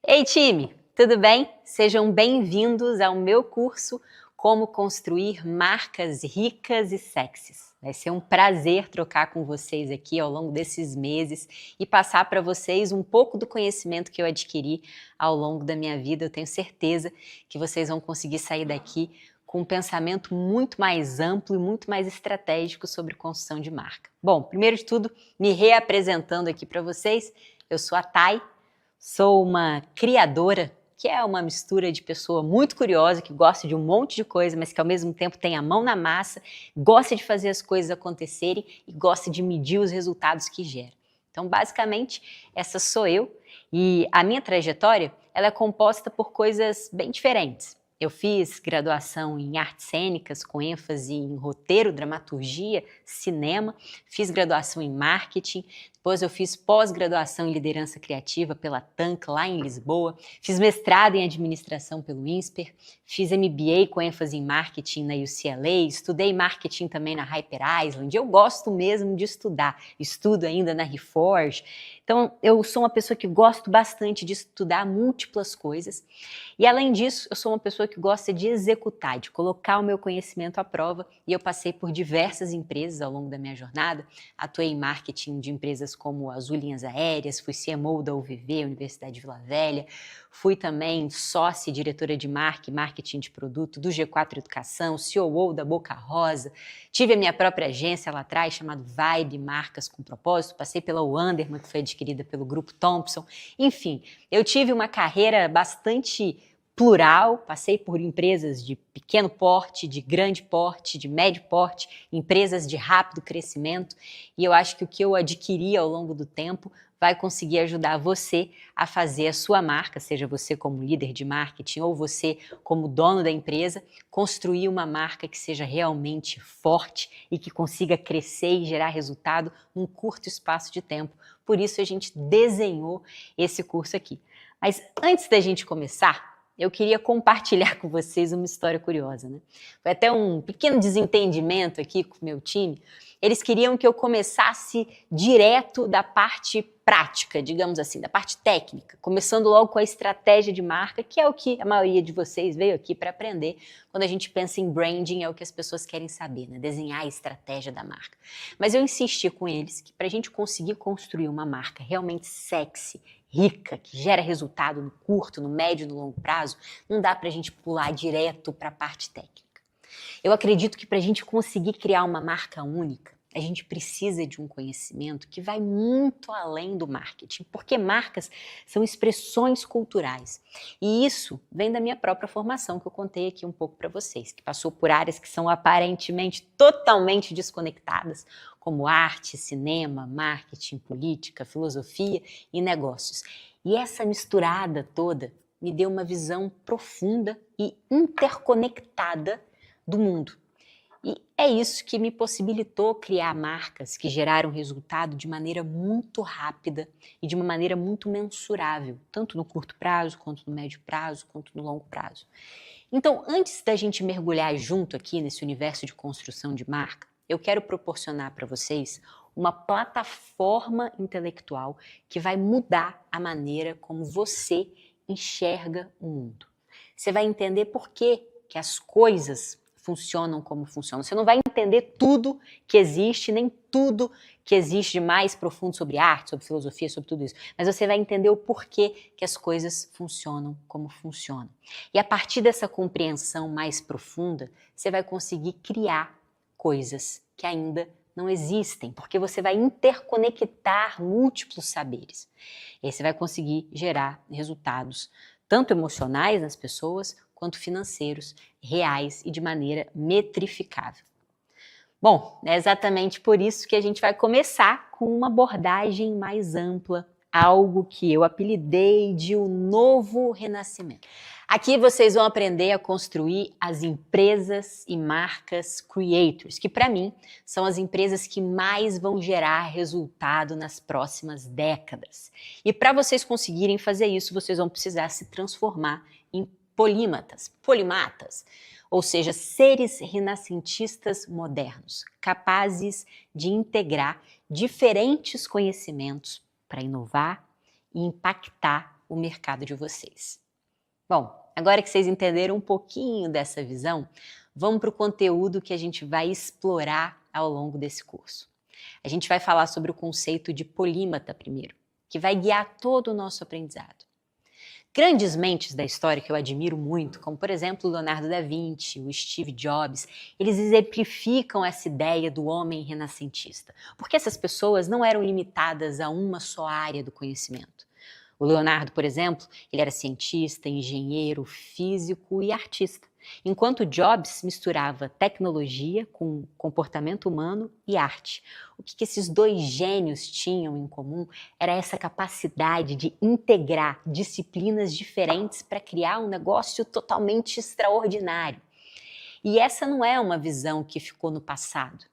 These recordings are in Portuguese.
Ei, time, tudo bem? Sejam bem-vindos ao meu curso Como Construir Marcas Ricas e Sexys. Vai ser um prazer trocar com vocês aqui ao longo desses meses e passar para vocês um pouco do conhecimento que eu adquiri ao longo da minha vida. Eu tenho certeza que vocês vão conseguir sair daqui com um pensamento muito mais amplo e muito mais estratégico sobre construção de marca. Bom, primeiro de tudo, me reapresentando aqui para vocês, eu sou a Thay. Sou uma criadora, que é uma mistura de pessoa muito curiosa, que gosta de um monte de coisa, mas que ao mesmo tempo tem a mão na massa, gosta de fazer as coisas acontecerem e gosta de medir os resultados que gera. Então, basicamente, essa sou eu e a minha trajetória ela é composta por coisas bem diferentes. Eu fiz graduação em artes cênicas, com ênfase em roteiro, dramaturgia, cinema. Fiz graduação em marketing. Depois eu fiz pós-graduação em liderança criativa pela TANC, lá em Lisboa. Fiz mestrado em administração pelo INSPER. Fiz MBA com ênfase em marketing na UCLA. Estudei marketing também na Hyper Island. Eu gosto mesmo de estudar. Estudo ainda na Reforge. Então, eu sou uma pessoa que gosto bastante de estudar múltiplas coisas. E, além disso, eu sou uma pessoa que gosta de executar, de colocar o meu conhecimento à prova. E eu passei por diversas empresas ao longo da minha jornada. Atuei em marketing de empresas como Azul Linhas Aéreas, fui CMO da UVV, Universidade de Vila Velha. Fui também sócia e diretora de marketing de produto do G4 Educação, COO da Boca Rosa. Tive a minha própria agência lá atrás, chamada Vibe Marcas com Propósito. Passei pela Wanderman, que foi adquirida pelo Grupo Thompson. Enfim, eu tive uma carreira bastante plural, passei por empresas de pequeno porte, de grande porte, de médio porte, empresas de rápido crescimento, e eu acho que o que eu adquiri ao longo do tempo vai conseguir ajudar você a fazer a sua marca, seja você como líder de marketing ou você como dono da empresa, construir uma marca que seja realmente forte e que consiga crescer e gerar resultado num curto espaço de tempo. Por isso a gente desenhou esse curso aqui. Mas antes da gente começar, eu queria compartilhar com vocês uma história curiosa, né? Foi até um pequeno desentendimento aqui com o meu time. Eles queriam que eu começasse direto da parte prática, digamos assim, da parte técnica, começando logo com a estratégia de marca, que é o que a maioria de vocês veio aqui para aprender. Quando a gente pensa em branding, é o que as pessoas querem saber, né? Desenhar a estratégia da marca. Mas eu insisti com eles que para a gente conseguir construir uma marca realmente sexy, rica, que gera resultado no curto, no médio e no longo prazo, não dá para a gente pular direto para a parte técnica. Eu acredito que para a gente conseguir criar uma marca única, a gente precisa de um conhecimento que vai muito além do marketing, porque marcas são expressões culturais. E isso vem da minha própria formação, que eu contei aqui um pouco para vocês, que passou por áreas que são aparentemente totalmente desconectadas, como arte, cinema, marketing, política, filosofia e negócios. E essa misturada toda me deu uma visão profunda e interconectada do mundo. E é isso que me possibilitou criar marcas que geraram resultado de maneira muito rápida e de uma maneira muito mensurável, tanto no curto prazo, quanto no médio prazo, quanto no longo prazo. Então, antes da gente mergulhar junto aqui nesse universo de construção de marca, eu quero proporcionar para vocês uma plataforma intelectual que vai mudar a maneira como você enxerga o mundo. Você vai entender por que as coisas funcionam como funcionam. Você não vai entender tudo que existe, nem tudo que existe de mais profundo sobre arte, sobre filosofia, sobre tudo isso. Mas você vai entender o porquê que as coisas funcionam como funcionam. E a partir dessa compreensão mais profunda, você vai conseguir criar coisas que ainda não existem, porque você vai interconectar múltiplos saberes. E aí você vai conseguir gerar resultados tanto emocionais nas pessoas, quanto financeiros, reais e de maneira metrificável. Bom, é exatamente por isso que a gente vai começar com uma abordagem mais ampla, algo que eu apelidei de um novo renascimento. Aqui vocês vão aprender a construir as empresas e marcas creators, que para mim são as empresas que mais vão gerar resultado nas próximas décadas. E para vocês conseguirem fazer isso, vocês vão precisar se transformar em polimatas, ou seja, seres renascentistas modernos, capazes de integrar diferentes conhecimentos para inovar e impactar o mercado de vocês. Bom, agora que vocês entenderam um pouquinho dessa visão, vamos para o conteúdo que a gente vai explorar ao longo desse curso. A gente vai falar sobre o conceito de polímata primeiro, que vai guiar todo o nosso aprendizado. Grandes mentes da história que eu admiro muito, como por exemplo Leonardo da Vinci, o Steve Jobs, eles exemplificam essa ideia do homem renascentista, porque essas pessoas não eram limitadas a uma só área do conhecimento. O Leonardo, por exemplo, ele era cientista, engenheiro, físico e artista, enquanto Jobs misturava tecnologia com comportamento humano e arte. O que esses dois gênios tinham em comum era essa capacidade de integrar disciplinas diferentes para criar um negócio totalmente extraordinário. E essa não é uma visão que ficou no passado.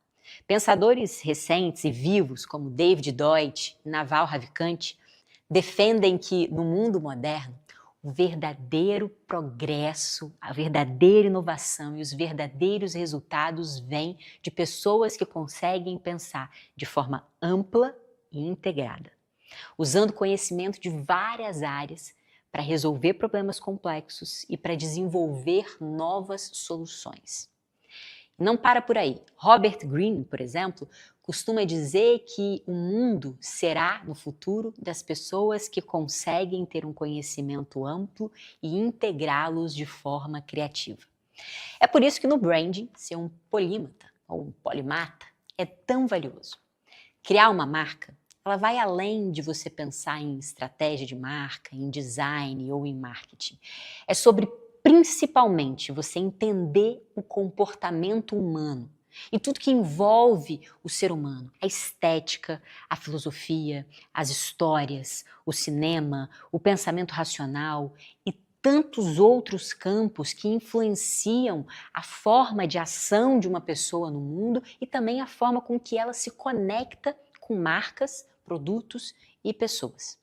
Pensadores recentes e vivos, como David Deutsch e Naval Ravikant, defendem que, no mundo moderno, o verdadeiro progresso, a verdadeira inovação e os verdadeiros resultados vêm de pessoas que conseguem pensar de forma ampla e integrada, usando conhecimento de várias áreas para resolver problemas complexos e para desenvolver novas soluções. Não para por aí. Robert Greene, por exemplo, costuma dizer que o mundo será, no futuro, das pessoas que conseguem ter um conhecimento amplo e integrá-los de forma criativa. É por isso que no branding, ser um polímata ou um polimata é tão valioso. Criar uma marca, ela vai além de você pensar em estratégia de marca, em design ou em marketing. É sobre principalmente você entender o comportamento humano e tudo que envolve o ser humano, a estética, a filosofia, as histórias, o cinema, o pensamento racional e tantos outros campos que influenciam a forma de ação de uma pessoa no mundo e também a forma com que ela se conecta com marcas, produtos e pessoas.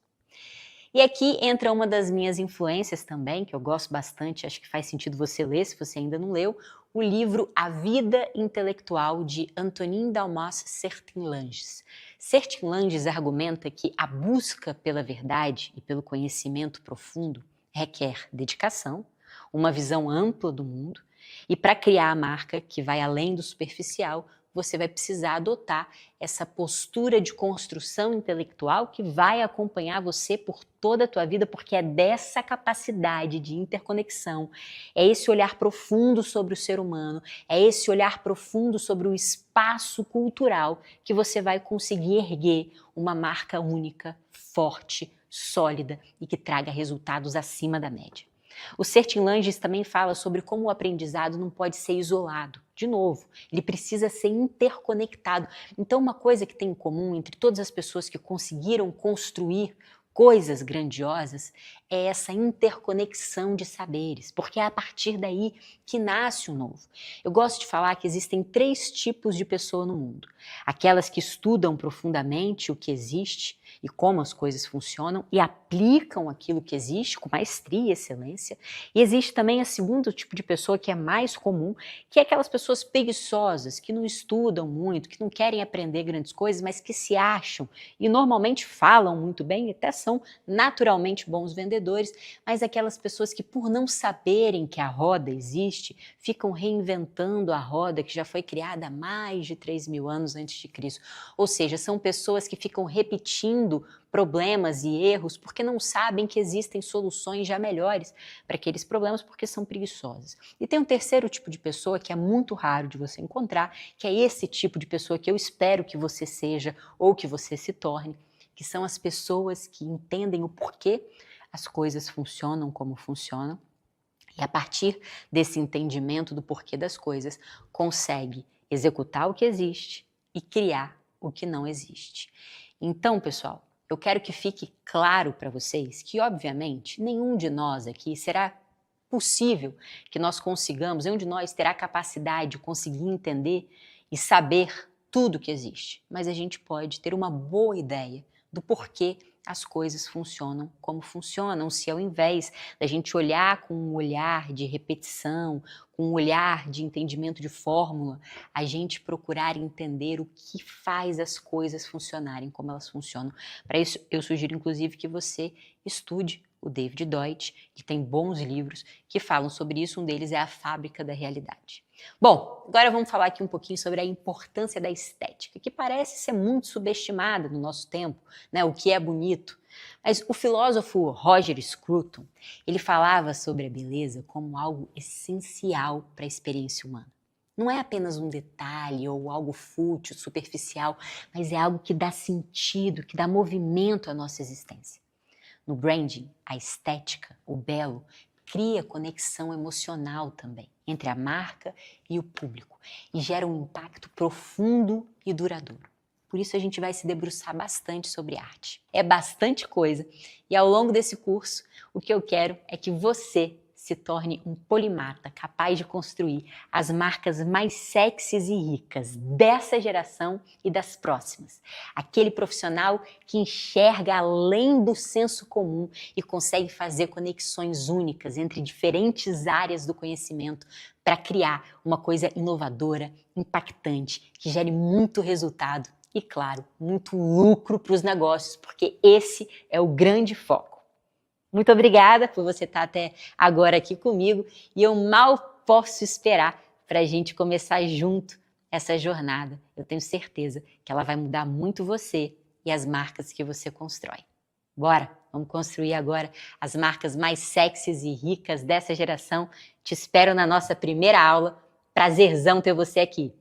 E aqui entra uma das minhas influências também, que eu gosto bastante, acho que faz sentido você ler, se você ainda não leu, o livro A Vida Intelectual, de Antonin Dalmas Sertin-Langes. Sertin-Langes argumenta que a busca pela verdade e pelo conhecimento profundo requer dedicação, uma visão ampla do mundo, e para criar a marca que vai além do superficial, você vai precisar adotar essa postura de construção intelectual que vai acompanhar você por toda a tua vida, porque é dessa capacidade de interconexão, é esse olhar profundo sobre o ser humano, é esse olhar profundo sobre o espaço cultural que você vai conseguir erguer uma marca única, forte, sólida e que traga resultados acima da média. O Sertin-Langes também fala sobre como o aprendizado não pode ser isolado. De novo, ele precisa ser interconectado. Então, uma coisa que tem em comum entre todas as pessoas que conseguiram construir coisas grandiosas é essa interconexão de saberes, porque é a partir daí que nasce o novo. Eu gosto de falar que existem 3 tipos de pessoa no mundo. Aquelas que estudam profundamente o que existe e como as coisas funcionam e aplicam aquilo que existe com maestria e excelência. E existe também o segundo tipo de pessoa que é mais comum, que é aquelas pessoas preguiçosas, que não estudam muito, que não querem aprender grandes coisas, mas que se acham e normalmente falam muito bem e até são naturalmente bons vendedores, mas aquelas pessoas que por não saberem que a roda existe, ficam reinventando a roda que já foi criada há mais de 3.000 anos antes de Cristo. Ou seja, são pessoas que ficam repetindo problemas e erros porque não sabem que existem soluções já melhores para aqueles problemas porque são preguiçosas. E tem um terceiro tipo de pessoa que é muito raro de você encontrar, que é esse tipo de pessoa que eu espero que você seja ou que você se torne, que são as pessoas que entendem o porquê as coisas funcionam como funcionam e a partir desse entendimento do porquê das coisas consegue executar o que existe e criar o que não existe. Então, pessoal, eu quero que fique claro para vocês que, obviamente, nenhum de nós aqui será possível que nós consigamos, nenhum de nós terá capacidade de conseguir entender e saber tudo que existe, mas a gente pode ter uma boa ideia do porquê as coisas funcionam como funcionam, se ao invés da gente olhar com um olhar de repetição, com um olhar de entendimento de fórmula, a gente procurar entender o que faz as coisas funcionarem como elas funcionam. Para isso, eu sugiro inclusive que você estude o David Deutsch, que tem bons livros que falam sobre isso, um deles é A Fábrica da Realidade. Bom, agora vamos falar aqui um pouquinho sobre a importância da estética, que parece ser muito subestimada no nosso tempo, né? O que é bonito. Mas o filósofo Roger Scruton, ele falava sobre a beleza como algo essencial para a experiência humana. Não é apenas um detalhe ou algo fútil, superficial, mas é algo que dá sentido, que dá movimento à nossa existência. No branding, a estética, o belo, cria conexão emocional também entre a marca e o público e gera um impacto profundo e duradouro. Por isso a gente vai se debruçar bastante sobre arte. É bastante coisa e ao longo desse curso o que eu quero é que você se torne um polimata capaz de construir as marcas mais sexys e ricas dessa geração e das próximas. Aquele profissional que enxerga além do senso comum e consegue fazer conexões únicas entre diferentes áreas do conhecimento para criar uma coisa inovadora, impactante, que gere muito resultado e, claro, muito lucro para os negócios, porque esse é o grande foco. Muito obrigada por você estar até agora aqui comigo e eu mal posso esperar para a gente começar junto essa jornada. Eu tenho certeza que ela vai mudar muito você e as marcas que você constrói. Bora, vamos construir agora as marcas mais sexys e ricas dessa geração. Te espero na nossa primeira aula. Prazerzão ter você aqui.